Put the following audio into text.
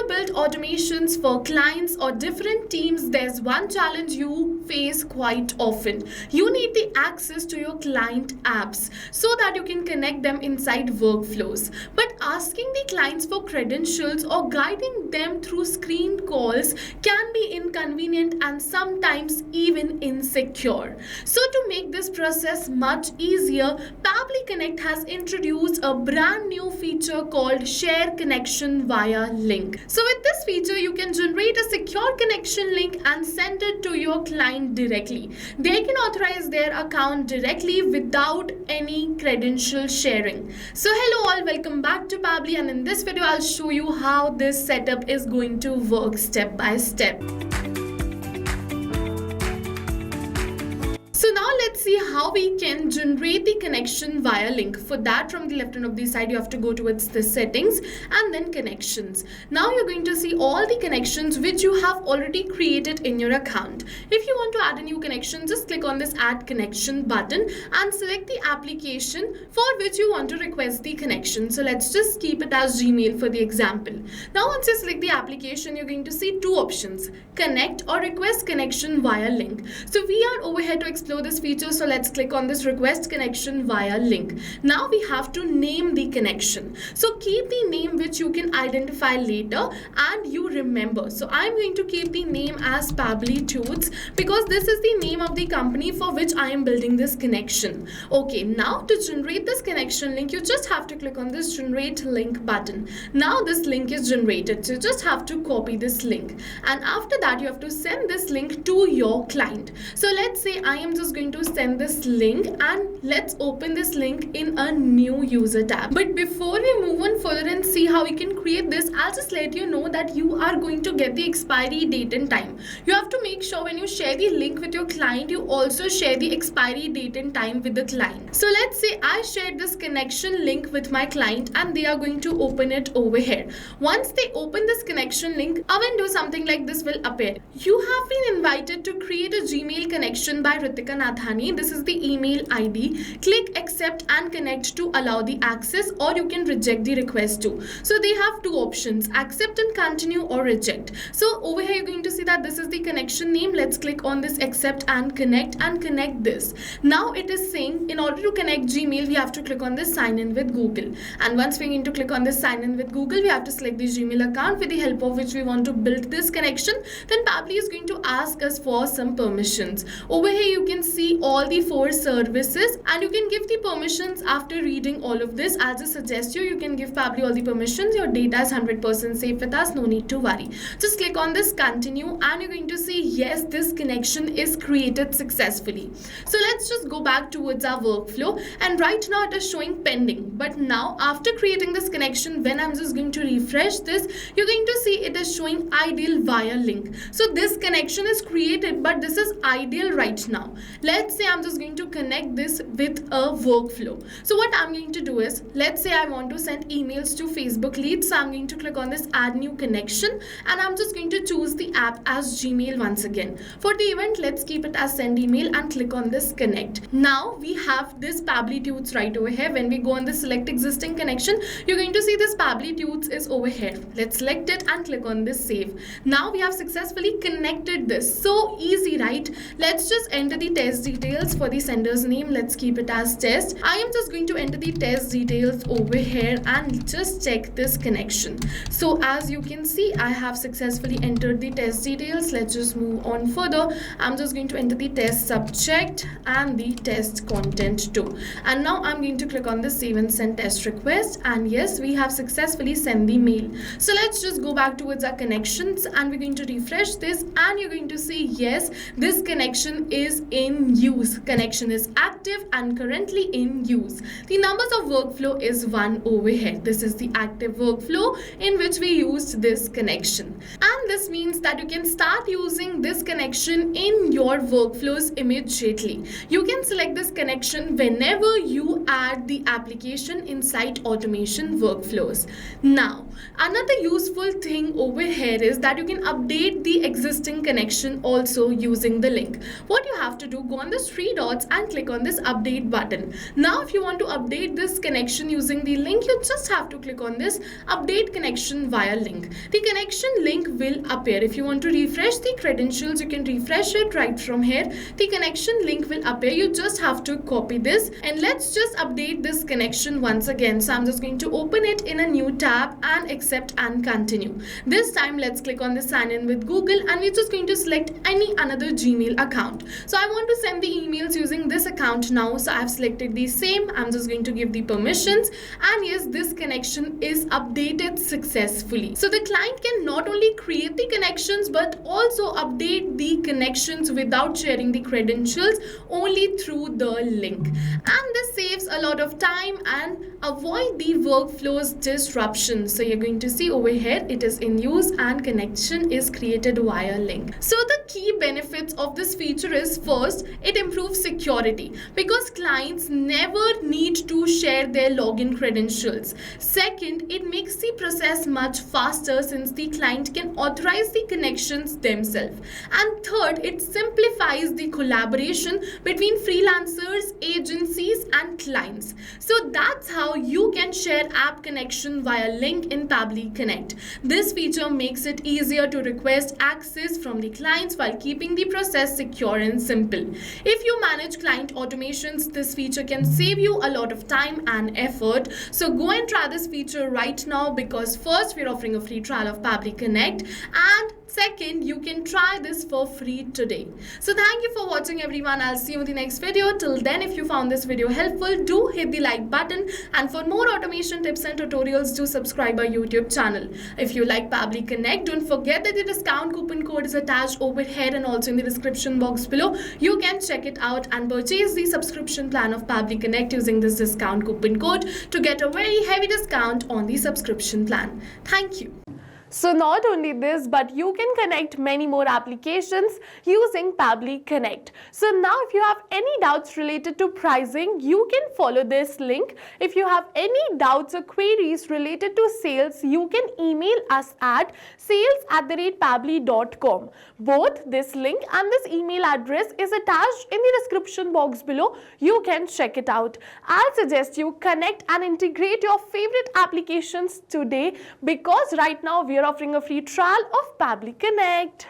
you build automations for clients or different teams, there's one challenge you face quite often. You need the access to your client apps so that you can connect them inside workflows. But asking the clients for credentials or guiding them through screen calls can be inconvenient and sometimes even insecure. So to make this process much easier, Pabbly Connect has introduced a brand new feature called Share Connection via Link. So with this feature, you can generate a secure connection link and send it to your client directly. They can authorize their account directly without any credential sharing. So hello all, welcome back to Pabbly, and in this video I'll show you how this setup is going to work step by step. So now let's see how we can generate the connection via link. For that, from the left hand of the side, you have to go towards the settings and then connections. Now you're going to see all the connections which you have already created in your account. If you want to add a new connection, just click on this add connection button and select the application for which you want to request the connection. So let's just keep it as Gmail for the example. Now once you select the application, you're going to see two options: connect or request connection via link. So we are over here to explore this feature, so let's click on this request connection via link. Now we have to name the connection, so keep the name which you can identify later and you remember. So I'm going to keep the name as Pabbly Tudes because this is the name of the company for which I am building this connection. Okay, now to generate this connection link, you just have to click on this generate link button. Now this link is generated, so you just have to copy this link, and after that you have to send this link to your client. So let's say I am just going to send this link, and let's open this link in a new user tab. But before we move on further and see how we can create this, I'll just let you know that you are going to get the expiry date and time. You have to make sure when you share the link with your client, you also share the expiry date and time with the client. So let's say I shared this connection link with my client and they are going to open it over here. Once they open this connection link, a window something like this will appear. You have been invited to create a Gmail connection by Ritika Nathani. This is the email ID. Click accept and connect to allow the access, or you can reject the request too. So they have two options: accept and continue or reject. So over here you're going to see that this is the connection name. Let's click on this accept and connect this. Now it is saying in order to connect Gmail, we have to click on this sign in with Google. And once we're going to click on this sign in with Google, we have to select the Gmail account with the help of which we want to build this connection. Then Pabbly is going to ask us for some permissions. Over here you can see all the 4 services and you can give the permissions after reading all of this. I'll just suggest you can give Pabbly all the permissions. Your data is 100% safe with us, no need to worry. Just click on this continue and you're going to see yes, this connection is created successfully. So let's just go back towards our workflow, and right now it is showing pending. But now after creating this connection, when I'm just going to refresh this, you're going to see it is showing ideal via link. So this connection is created, but this is ideal right now. Let's say I'm just going to connect this with a workflow. So what I'm going to do is, let's say I want to send emails to Facebook leads. So I'm going to click on this add new connection and I'm just going to choose the app as Gmail once again. For the event, let's keep it as send email and click on this connect. Now we have this Pabbly Tudes right over here. When we go on the select existing connection, you're going to see this Pabbly Tudes is over here. Let's select it and click on this save. Now we have successfully connected this. So easy, right? Let's just enter the test details for the sender's name. Let's keep it as test. I am just going to enter the test details over here and just check this connection. So as you can see, I have successfully entered the test details. Let's just move on further. I'm just going to enter the test subject and the test content too. And now I'm going to click on the save and send test request, and yes, we have successfully sent the mail. So let's just go back towards our connections and we're going to refresh this, and you're going to see yes, this connection is in use. Connection is active and currently in use. The numbers of workflow is 1 over here. This is the active workflow in which we used this connection. And and this means that you can start using this connection in your workflows immediately. You can select this connection whenever you add the application inside automation workflows. Now, another useful thing over here is that you can update the existing connection also using the link. What you have to do, go on the three dots and click on this update button. Now, if you want to update this connection using the link, you just have to click on this update connection via link. The connection link will appear. If you want to refresh the credentials, you can refresh it right from here. The connection link will appear. You just have to copy this, and let's just update this connection once again. So I'm just going to open it in a new tab and accept and continue. This time let's click on the sign in with Google, and we're just going to select any another Gmail account. So I want to send the emails using this account now, so I've selected the same. I'm just going to give the permissions, and yes, this connection is updated successfully. So the client can not only create the connections but also update the connections without sharing the credentials, only through the link. And this saves a lot of time and avoid the workflows disruption. So you're going to see over here it is in use and connection is created via link. So the key benefits of this feature is, first, it improves security because clients never need to share their login credentials. Second, it makes the process much faster since the client can authorize the connections themselves. And third, it simplifies the collaboration between freelancers, agencies and clients. So that's how you can share app connection via link in Pabbly Connect. This feature makes it easier to request access from the clients while keeping the process secure and simple. If you manage client automations, this feature can save you a lot of time and effort. So go and try this feature right now, because first, we're offering a free trial of Pabbly Connect, and second, you can try this for free today. So thank you for watching, everyone. I'll see you in the next video. Till then, if you found this video helpful, do hit the like button, and for more automation tips and tutorials, do subscribe our YouTube channel. If you like Pabbly Connect, don't forget that the discount coupon code is attached over here and also in the description box below. You can check it out and purchase the subscription plan of Pabbly Connect using this discount coupon code to get a very heavy discount on the subscription plan. Thank you. So not only this, but you can connect many more applications using Pabbly Connect. So now if you have any doubts related to pricing, you can follow this link. If you have any doubts or queries related to sales, you can email us at sales@pabbly.com. Both this link and this email address is attached in the description box below. You can check it out. I'll suggest you connect and integrate your favorite applications today, because right now we are offering a free trial of Pabbly Connect.